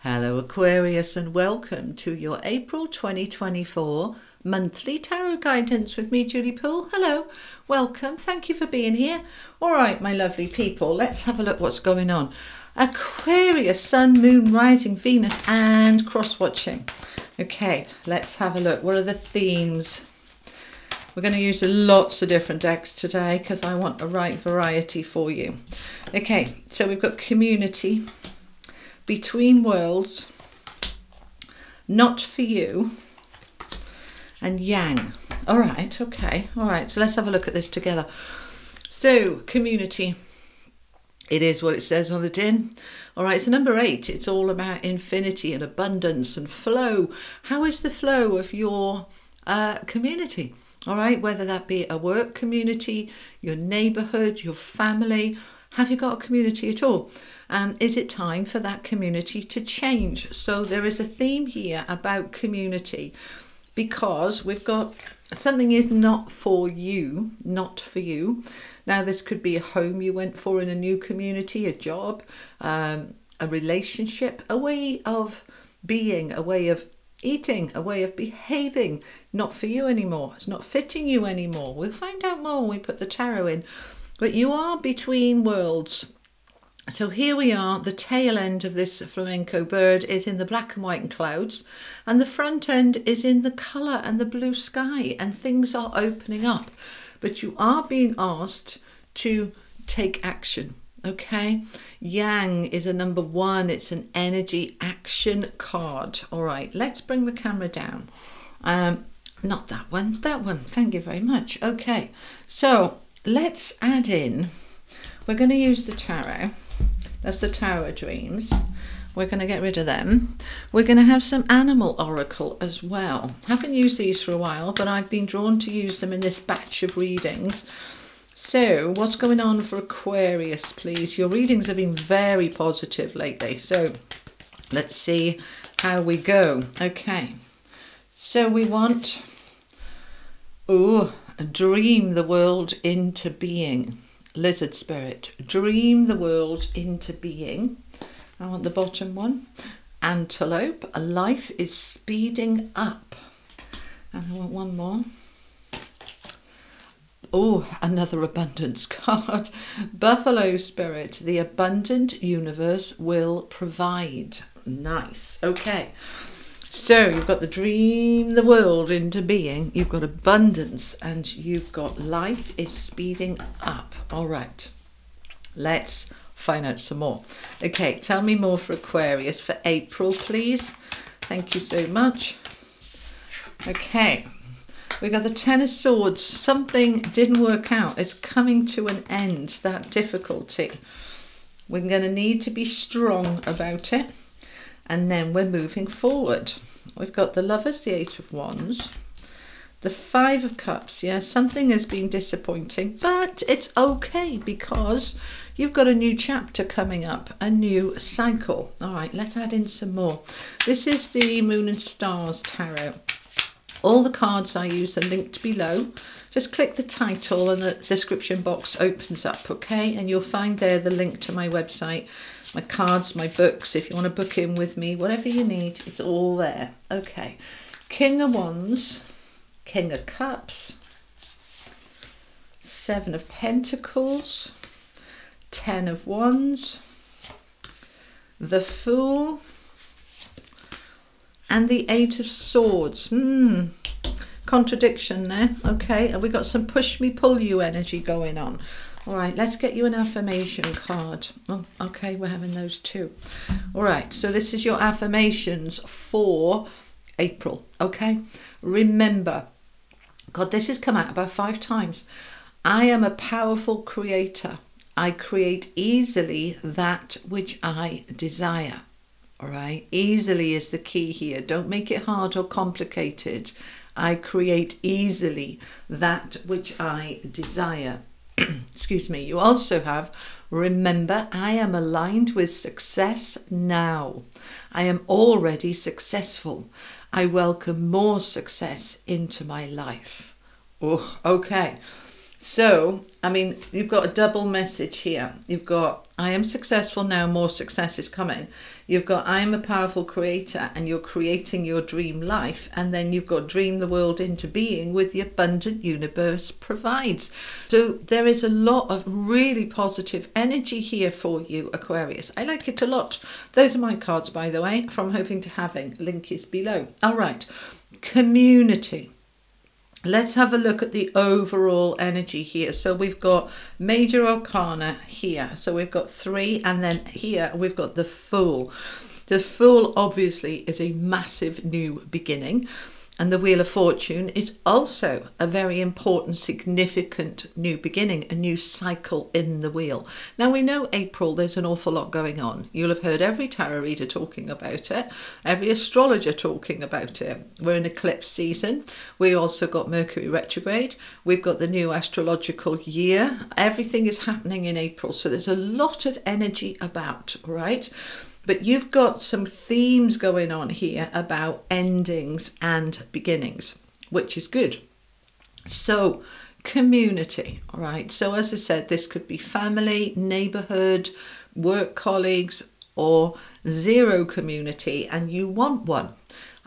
Hello Aquarius, and welcome to your April 2024 monthly tarot guidance with me, Julie Poole. Hello, welcome, thank you for being here. All right, my lovely people, let's have a look what's going on. Aquarius, Sun, Moon, Rising, Venus and cross-watching. Okay, let's have a look. What are the themes? We're going to use lots of different decks today because I want the right variety for you. Okay, so we've got community, between worlds, not for you, and yang. All right, okay, all right, so let's have a look at this together. So community, it is what it says on the tin. All right, so number 8, it's all about infinity and abundance and flow. How is the flow of your community? All right, whether that be a work community, your neighborhood, your family. Have you got a community at all? Is it time for that community to change? So there is a theme here about community because we've got something is not for you, not for you. Now this could be a home you went for in a new community, a job, a relationship, a way of being, a way of eating, a way of behaving, not for you anymore. It's not fitting you anymore. We'll find out more when we put the tarot in. But you are between worlds. So here we are, the tail end of this flamenco bird is in the black and white and clouds, and the front end is in the colour and the blue sky, and things are opening up. But you are being asked to take action, okay? Yang is a number 1, it's an energy action card. All right, let's bring the camera down. Not that one, thank you very much. Okay, so let's add in, we're going to use the tarot. That's the Tower Dreams. We're going to get rid of them. We're going to have some animal oracle as well. Haven't used these for a while, but I've been drawn to use them in this batch of readings. So what's going on for Aquarius, please? Your readings have been very positive lately. So let's see how we go. Okay. So we want, dream the world into being. Lizard spirit, dream the world into being. I want the bottom one. Antelope, life is speeding up. And I want one more. Oh, another abundance card. Buffalo spirit, the abundant universe will provide. Nice. Okay. So you've got the dream the world into being, you've got abundance, and you've got life is speeding up. All right, let's find out some more. Okay, tell me more for Aquarius for April, please. Thank you so much. Okay, we got the Ten of Swords. Something didn't work out. It's coming to an end, that difficulty. We're going to need to be strong about it. And then we're moving forward. We've got the Lovers, the 8 of Wands, the 5 of Cups. Yeah, something has been disappointing, but it's okay because you've got a new chapter coming up, a new cycle. All right, let's add in some more. This is the Moon and Stars Tarot. All the cards I use are linked below. Just click the title and the description box opens up, okay? And you'll find there the link to my website, my cards, my books. If you want to book in with me, whatever you need, it's all there. Okay. King of Wands, King of Cups, 7 of Pentacles, 10 of Wands, the Fool, and the 8 of Swords. Contradiction there. Okay, and we got some push me pull you energy going on. All right, let's get you an affirmation card. Oh, okay, we're having those too. All right, so this is your affirmations for April. Okay, remember, God, this has come out about 5 times. I am a powerful creator. I create easily that which I desire. All right, easily is the key here. Don't make it hard or complicated. I create easily that which I desire. Excuse me. You also have, remember, I am aligned with success now. I am already successful. I welcome more success into my life. Oh, okay. So, I mean, you've got a double message here. You've got, I am successful now, more success is coming. You've got, I am a powerful creator, and you're creating your dream life. And then you've got, dream the world into being with the abundant universe provides. So there is a lot of really positive energy here for you, Aquarius. I like it a lot. Those are my cards, by the way, from Hoping to Having. Link is below. All right, community. Let's have a look at the overall energy here. So we've got major arcana here. So we've got 3, and then here we've got the Fool. The Fool obviously is a massive new beginning. And the Wheel of Fortune is also a very important, significant new beginning, a new cycle in the wheel. Now we know April, there's an awful lot going on. You'll have heard every tarot reader talking about it, every astrologer talking about it. We're in eclipse season. We also got Mercury retrograde. We've got the new astrological year. Everything is happening in April. So there's a lot of energy about, right? But you've got some themes going on here about endings and beginnings, which is good. So community, all right. So as I said, this could be family, neighborhood, work colleagues, or zero community, and you want one.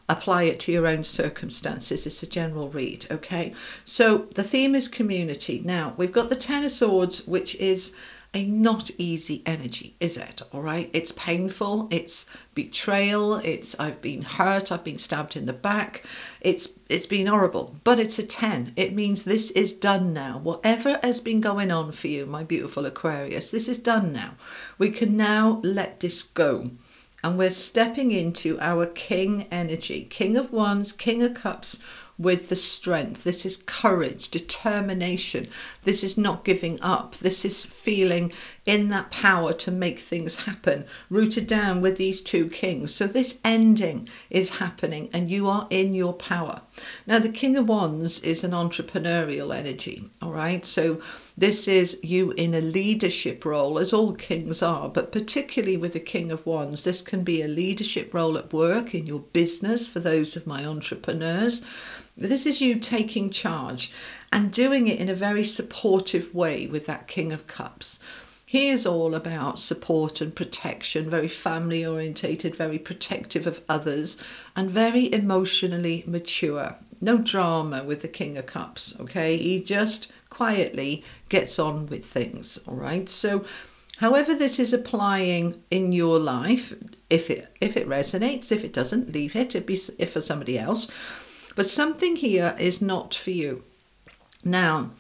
Apply it to your own circumstances. It's a general read, okay? So the theme is community. Now, we've got the Ten of Swords, which is a not easy energy, is it? All right, it's painful, it's betrayal, it's I've been hurt, I've been stabbed in the back, it's been horrible, but it's a 10. It means this is done now. Whatever has been going on for you, my beautiful Aquarius, this is done now. We can now let this go. And we're stepping into our King energy, King of Wands, King of Cups, with the strength. This is courage, determination. This is not giving up. This is feeling in that power to make things happen, rooted down with these 2 kings. So this ending is happening and you are in your power. Now the King of Wands is an entrepreneurial energy, all right? So this is you in a leadership role, as all kings are, but particularly with the King of Wands, this can be a leadership role at work, in your business, for those of my entrepreneurs. This is you taking charge and doing it in a very supportive way with that King of Cups. He is all about support and protection, very family orientated, very protective of others, and very emotionally mature. No drama with the King of Cups, okay? He just quietly gets on with things, all right? So however this is applying in your life, if it resonates, if it doesn't, leave it. It'd be if for somebody else. But something here is not for you. Now,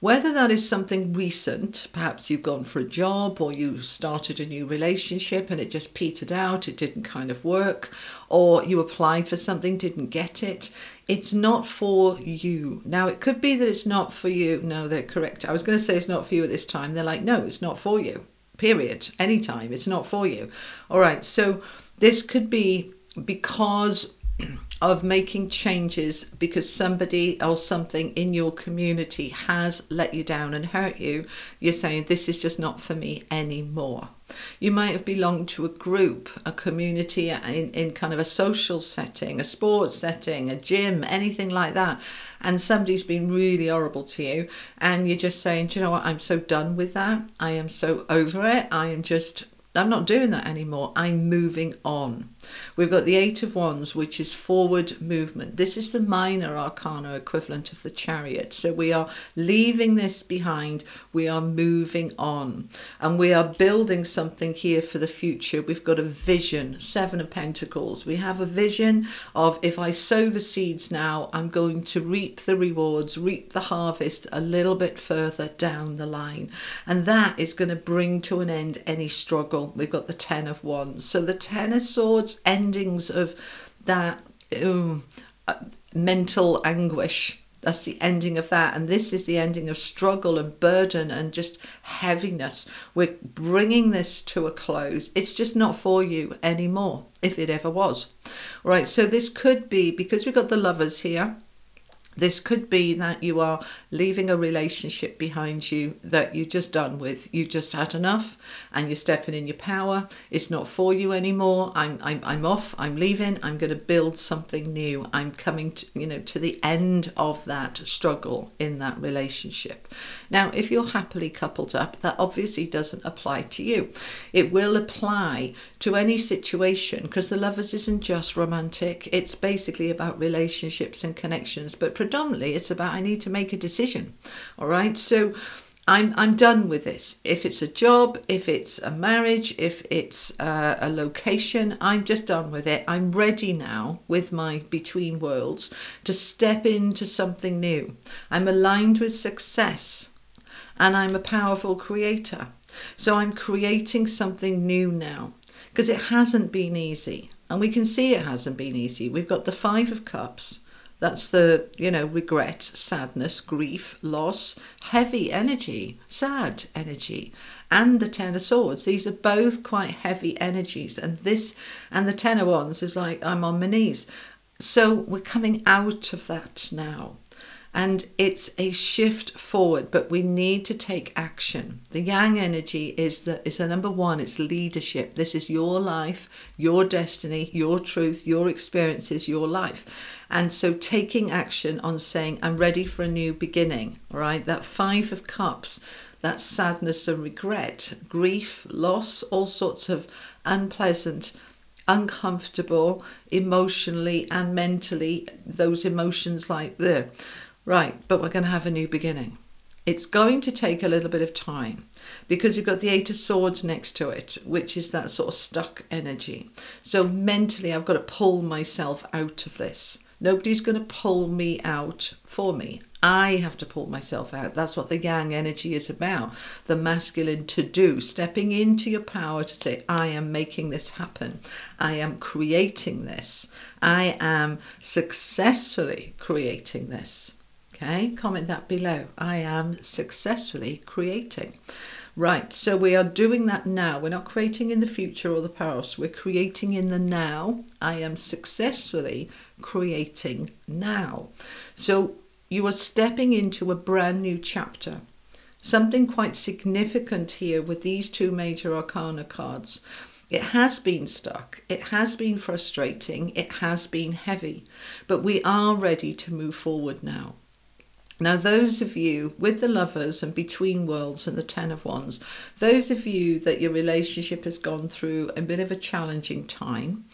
whether that is something recent, perhaps you've gone for a job or you started a new relationship and it just petered out, it didn't kind of work, or you applied for something, didn't get it, it's not for you. Now, it could be that it's not for you. No, they're correct. I was going to say it's not for you at this time. They're like, no, it's not for you. Period. Anytime, it's not for you. All right, so this could be because of making changes because somebody or something in your community has let you down and hurt you. You're saying this is just not for me anymore. You might have belonged to a group, a community in kind of a social setting, a sports setting, a gym, anything like that, and somebody's been really horrible to you and you're just saying, do you know what, I'm so done with that. I am so over it. I'm not doing that anymore. I'm moving on. We've got the Eight of Wands, which is forward movement. This is the minor arcana equivalent of the Chariot. So we are leaving this behind. We are moving on. And we are building something here for the future. We've got a vision, Seven of Pentacles. We have a vision of if I sow the seeds now, I'm going to reap the rewards, reap the harvest a little bit further down the line. And that is going to bring to an end any struggle. We've got the Ten of Wands. So the Ten of Swords, endings of that mental anguish. That's the ending of that. And this is the ending of struggle and burden and just heaviness. We're bringing this to a close. It's just not for you anymore, if it ever was. Right, so this could be, because we've got the Lovers here, This could be that you are leaving a relationship behind you that you're just done with. You just had enough and you're stepping in your power. It's not for you anymore. I'm off. I'm leaving. I'm going to build something new. I'm coming to, to the end of that struggle in that relationship. Now, if you're happily coupled up, that obviously doesn't apply to you. It will apply to any situation, because the Lovers isn't just romantic. It's basically about relationships and connections, but predominantly it's about I need to make a decision. All right, so I'm done with this. If it's a job, if it's a marriage, if it's a location, I'm just done with it. I'm ready now with my between worlds to step into something new. I'm aligned with success and I'm a powerful creator. So I'm creating something new now, because it hasn't been easy. And we can see it hasn't been easy. We've got the Five of Cups. That's the, regret, sadness, grief, loss, heavy energy, sad energy, and the Ten of Swords. These are both quite heavy energies. And the Ten of Wands is like, I'm on my knees. So we're coming out of that now. And it's a shift forward, but we need to take action. The Yang energy is the number one. It's leadership. This is your life, your destiny, your truth, your experiences, your life. And so taking action on saying, I'm ready for a new beginning, right? That Five of Cups, that sadness and regret, grief, loss, all sorts of unpleasant, uncomfortable, emotionally and mentally, those emotions like the. Right, but we're going to have a new beginning. It's going to take a little bit of time, because you've got the Eight of Swords next to it, which is that sort of stuck energy. So mentally, I've got to pull myself out of this. Nobody's going to pull me out for me. I have to pull myself out. That's what the Yang energy is about. The masculine to do, stepping into your power to say, I am making this happen. I am creating this. I am successfully creating this. Okay, comment that below. I am successfully creating. Right, so we are doing that now. We're not creating in the future or the past. We're creating in the now. I am successfully creating now. So you are stepping into a brand new chapter. Something quite significant here with these two major arcana cards. It has been stuck. It has been frustrating. It has been heavy. But we are ready to move forward now. Now, those of you with the Lovers and between worlds and the Ten of Wands, those of you that your relationship has gone through a bit of a challenging time,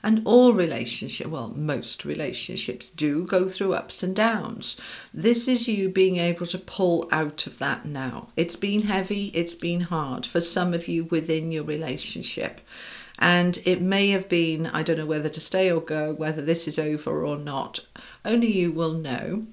and all relationships, well, most relationships do go through ups and downs. This is you being able to pull out of that now. It's been heavy, it's been hard for some of you within your relationship. And it may have been, I don't know whether to stay or go, whether this is over or not. Only you will know.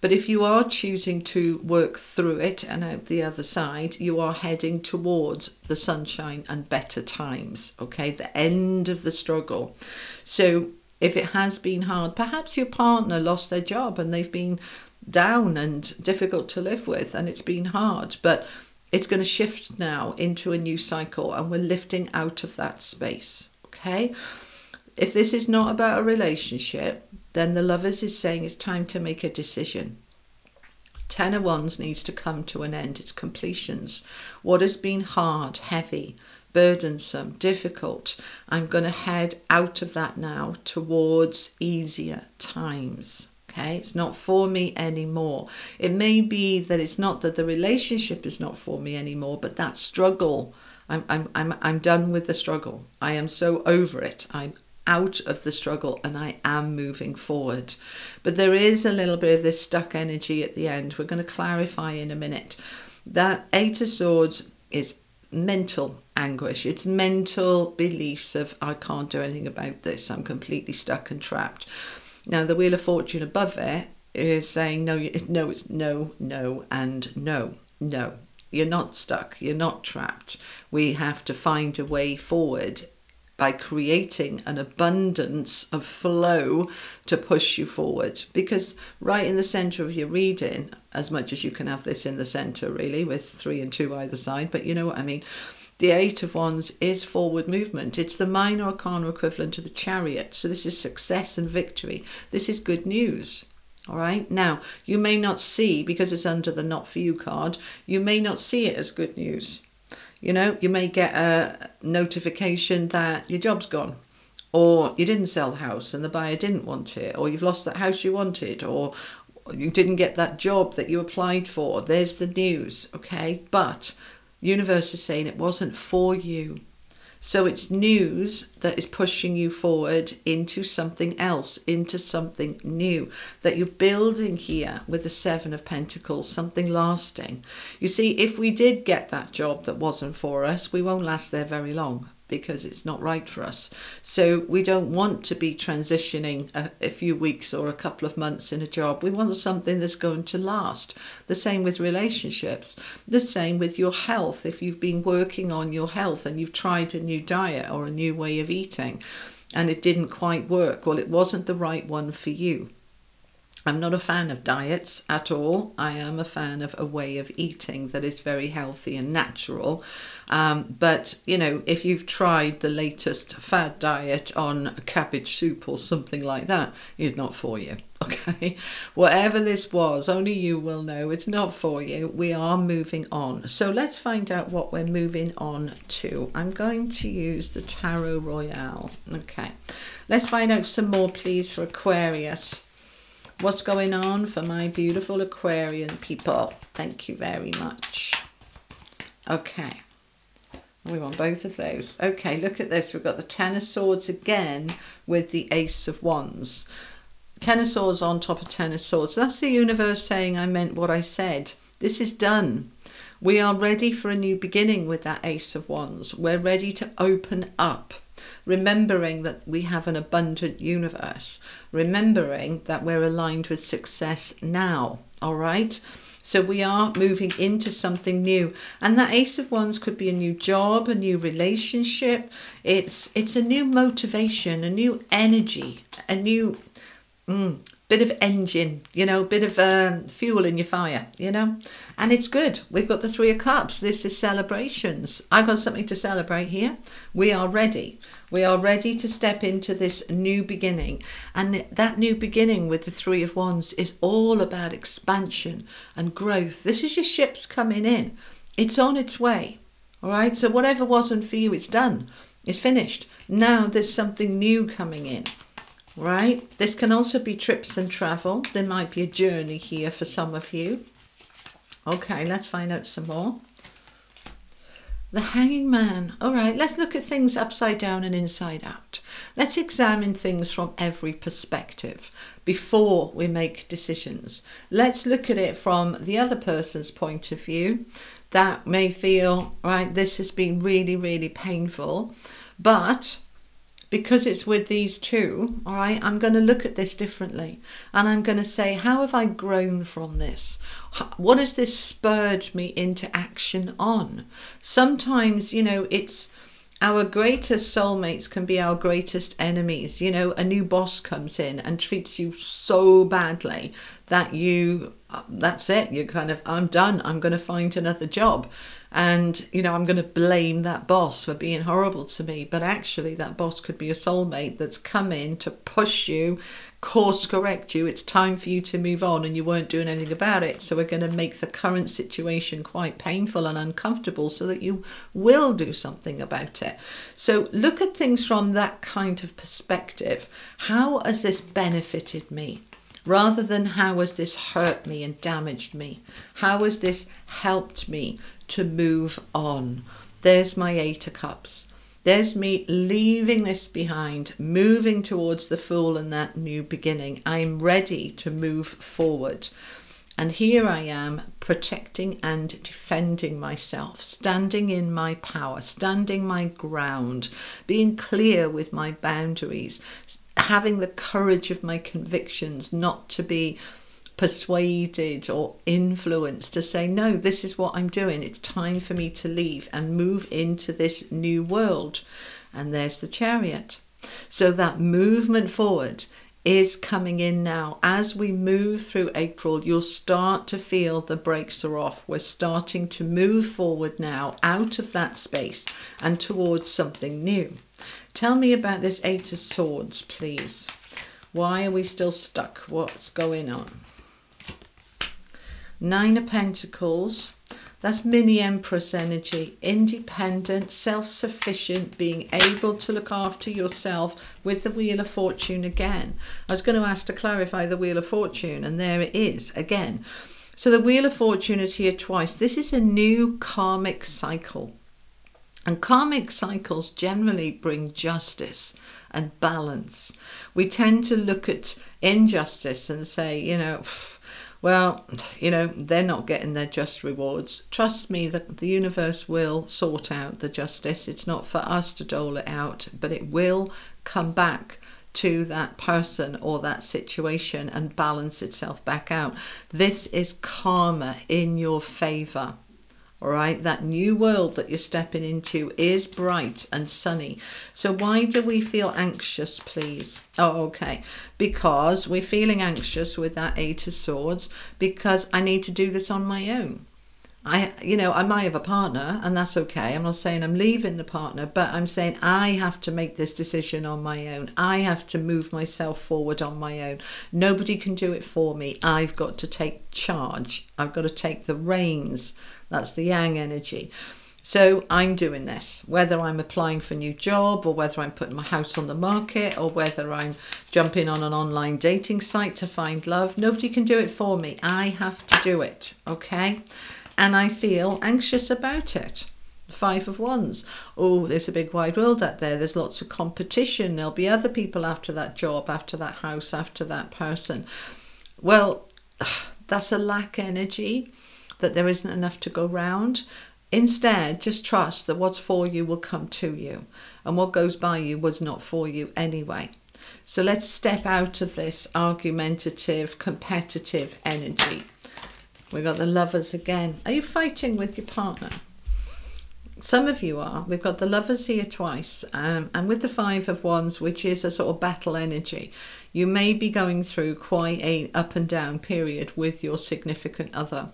But if you are choosing to work through it and out the other side, you are heading towards the sunshine and better times, okay? The end of the struggle. So if it has been hard, perhaps your partner lost their job and they've been down and difficult to live with and it's been hard, but it's going to shift now into a new cycle and we're lifting out of that space, okay? If this is not about a relationship, then the Lovers is saying it's time to make a decision. Ten of Wands needs to come to an end. It's completions. What has been hard, heavy, burdensome, difficult, I'm going to head out of that now towards easier times. Okay, it's not for me anymore. It may be that it's not that the relationship is not for me anymore, but that struggle, I'm done with the struggle. I am so over it. I'm out of the struggle and I am moving forward. But there is a little bit of this stuck energy at the end. We're going to clarify in a minute. That Eight of Swords is mental anguish. It's mental beliefs of I can't do anything about this. I'm completely stuck and trapped. Now the Wheel of Fortune above it is saying no, no, it's no, no, and no, no. You're not stuck. You're not trapped. We have to find a way forward by creating an abundance of flow to push you forward. Because right in the center of your reading, as much as you can have this in the center really, with 3 and 2 either side, but you know what I mean, the Eight of Wands is forward movement. It's the minor arcana equivalent to the Chariot. So this is success and victory. This is good news. All right. Now, you may not see, because it's under the not for you card, you may not see it as good news. You know, you may get a notification that your job's gone, or you didn't sell the house and the buyer didn't want it, or you've lost that house you wanted, or you didn't get that job that you applied for. There's the news, okay? But universe is saying it wasn't for you. So it's news that is pushing you forward into something else, into something new, that you're building here with the Seven of Pentacles, something lasting. You see, if we did get that job that wasn't for us, we won't last there very long, because it's not right for us. So we don't want to be transitioning a few weeks or a couple of months in a job. We want something that's going to last. The same with relationships. The same with your health. If you've been working on your health and you've tried a new diet or a new way of eating and it didn't quite work, well, it wasn't the right one for you. I'm not a fan of diets at all. I am a fan of a way of eating that is very healthy and natural. But, you know, if you've tried the latest fad diet on cabbage soup or something like that, it's not for you, okay? Whatever this was, only you will know. It's not for you. We are moving on. So let's find out what we're moving on to. I'm going to use the Tarot Royale. Okay, let's find out some more, please, for Aquarius. What's going on for my beautiful Aquarian people? Thank you very much. Okay. We want both of those. Okay, look at this. We've got the Ten of Swords again with the Ace of Wands. Ten of Swords on top of Ten of Swords. That's the universe saying I meant what I said. This is done. We are ready for a new beginning with that Ace of Wands. We're ready to open up. Remembering that we have an abundant universe. Remembering that we're aligned with success now. All right? So we are moving into something new. And that Ace of Wands could be a new job, a new relationship. It's a new motivation, a new energy, a new bit of engine, you know, bit of fuel in your fire, you know. And it's good. We've got the Three of Cups. This is celebrations. I've got something to celebrate here. We are ready. We are ready to step into this new beginning. And that new beginning with the Three of Wands is all about expansion and growth. This is your ships coming in. It's on its way. All right. So whatever wasn't for you, it's done. It's finished. Now there's something new coming in. Right. This can also be trips and travel. There might be a journey here for some of you. Okay, let's find out some more. The Hanging Man. All right, let's look at things upside down and inside out. Let's examine things from every perspective before we make decisions. Let's look at it from the other person's point of view that may feel, right, this has been really, really painful, but because it's with these two, all right, I'm going to look at this differently. And I'm going to say, how have I grown from this? What has this spurred me into action on? Sometimes, you know, it's our greatest soulmates can be our greatest enemies. You know, a new boss comes in and treats you so badly that that's it. You're kind of, I'm done. I'm going to find another job. And, you know, I'm going to blame that boss for being horrible to me. But actually, that boss could be a soulmate that's come in to push you, course correct you. It's time for you to move on and you weren't doing anything about it. So we're going to make the current situation quite painful and uncomfortable so that you will do something about it. So look at things from that kind of perspective. How has this benefited me? Rather than how has this hurt me and damaged me? How has this helped me to move on? There's my Eight of Cups. There's me leaving this behind, moving towards the Fool and that new beginning. I'm ready to move forward. And here I am protecting and defending myself, standing in my power, standing my ground, being clear with my boundaries, having the courage of my convictions, not to be persuaded or influenced, to say, no, this is what I'm doing. It's time for me to leave and move into this new world. And there's the Chariot. So that movement forward is coming in now. As we move through April, you'll start to feel the brakes are off. We're starting to move forward now out of that space and towards something new. Tell me about this Eight of Swords, please. Why are we still stuck? What's going on? Nine of Pentacles. That's mini Empress energy. Independent, self-sufficient, being able to look after yourself with the Wheel of Fortune again. I was going to ask to clarify the Wheel of Fortune, and there it is again. So the Wheel of Fortune is here twice. This is a new karmic cycle. And karmic cycles generally bring justice and balance. We tend to look at injustice and say, you know, well, you know, they're not getting their just rewards. Trust me that the universe will sort out the justice. It's not for us to dole it out, but it will come back to that person or that situation and balance itself back out. This is karma in your favor. All right, that new world that you're stepping into is bright and sunny. So why do we feel anxious, please? Oh, okay. Because we're feeling anxious with that Eight of Swords because I need to do this on my own. You know, I might have a partner and that's okay. I'm not saying I'm leaving the partner, but I'm saying I have to make this decision on my own. I have to move myself forward on my own. Nobody can do it for me. I've got to take charge. I've got to take the reins. That's the Yang energy. So I'm doing this, whether I'm applying for a new job or whether I'm putting my house on the market or whether I'm jumping on an online dating site to find love. Nobody can do it for me. I have to do it, okay? And I feel anxious about it. Five of Wands. Oh, there's a big wide world out there. There's lots of competition. There'll be other people after that job, after that house, after that person. Well, that's a lack energy, that there isn't enough to go round. Instead, just trust that what's for you will come to you, and what goes by you was not for you anyway. So let's step out of this argumentative, competitive energy. We've got the Lovers again. Are you fighting with your partner? Some of you are. We've got the Lovers here twice, and with the Five of Wands, which is a sort of battle energy. You may be going through quite a up and down period with your significant other.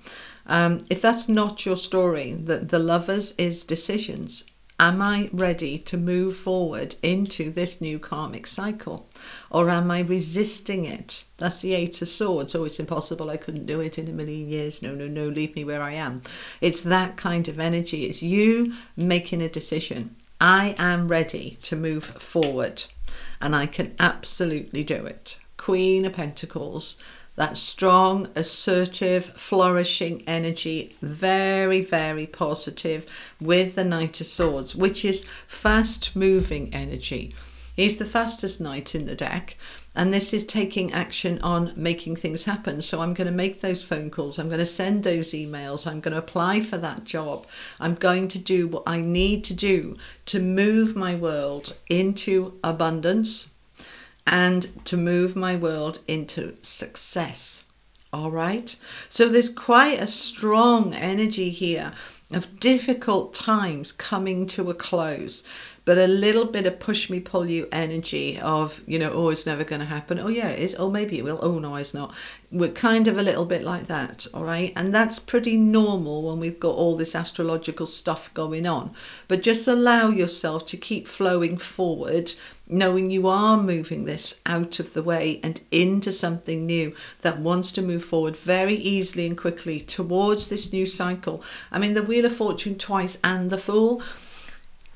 If that's not your story, the Lovers is decisions. Am I ready to move forward into this new karmic cycle? Or am I resisting it? That's the Eight of Swords. Oh, it's impossible. I couldn't do it in a million years. No, no, no, leave me where I am. It's that kind of energy. It's you making a decision. I am ready to move forward and I can absolutely do it. Queen of Pentacles. That strong, assertive, flourishing energy, very, very positive with the Knight of Swords, which is fast-moving energy. He's the fastest knight in the deck, and this is taking action on making things happen. So I'm going to make those phone calls. I'm going to send those emails. I'm going to apply for that job. I'm going to do what I need to do to move my world into abundance, and to move my world into success. All right. So there's quite a strong energy here of difficult times coming to a close, but a little bit of push me, pull you energy of, you know, oh, it's never going to happen. Oh, yeah, it is. Oh, maybe it will. Oh, no, it's not. We're kind of a little bit like that. All right. And that's pretty normal when we've got all this astrological stuff going on. But just allow yourself to keep flowing forward, knowing you are moving this out of the way and into something new that wants to move forward very easily and quickly towards this new cycle. I mean, the Wheel of Fortune twice and the Fool.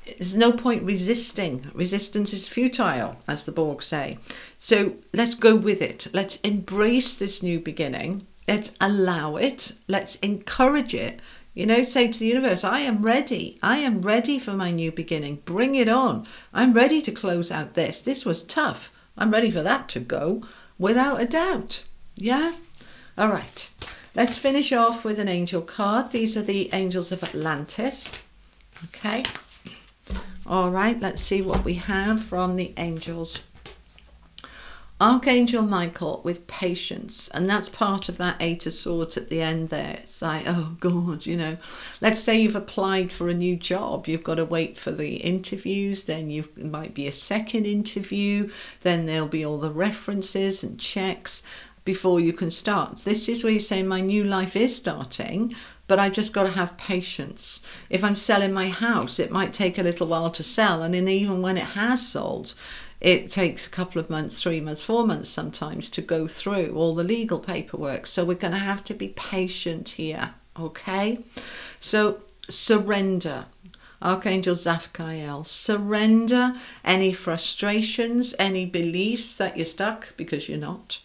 There's no point resisting. Resistance is futile, as the Borg say. So let's go with it. Let's embrace this new beginning. Let's allow it. Let's encourage it. You know, say to the universe, I am ready. I am ready for my new beginning. Bring it on. I'm ready to close out this. This was tough. I'm ready for that to go without a doubt. Yeah? All right. Let's finish off with an angel card. These are the angels of Atlantis. Okay. All right. Let's see what we have from the angels. Archangel Michael with patience, and that's part of that Eight of Swords at the end there. It's like, oh God, you know, let's say you've applied for a new job. You've got to wait for the interviews, then it might be a second interview, then there'll be all the references and checks before you can start. This is where you're saying my new life is starting, but I just got to have patience. If I'm selling my house, it might take a little while to sell, and then even when it has sold, it takes a couple of months, 3 months, 4 months sometimes to go through all the legal paperwork. So we're going to have to be patient here, okay? So surrender. Archangel Zaphael, surrender any frustrations, any beliefs that you're stuck, because you're not.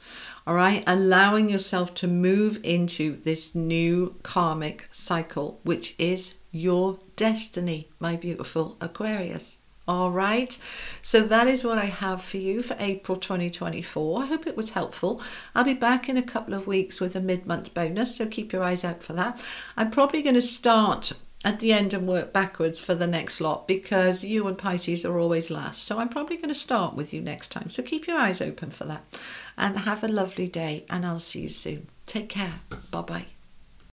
All right, allowing yourself to move into this new karmic cycle, which is your destiny, my beautiful Aquarius. All right, so that is what I have for you for April 2024. I hope it was helpful. I'll be back in a couple of weeks with a mid-month bonus, so keep your eyes out for that. I'm probably going to start at the end and work backwards for the next lot, because you and Pisces are always last. So I'm probably going to start with you next time. So keep your eyes open for that. And have a lovely day, and I'll see you soon. Take care. Bye-bye.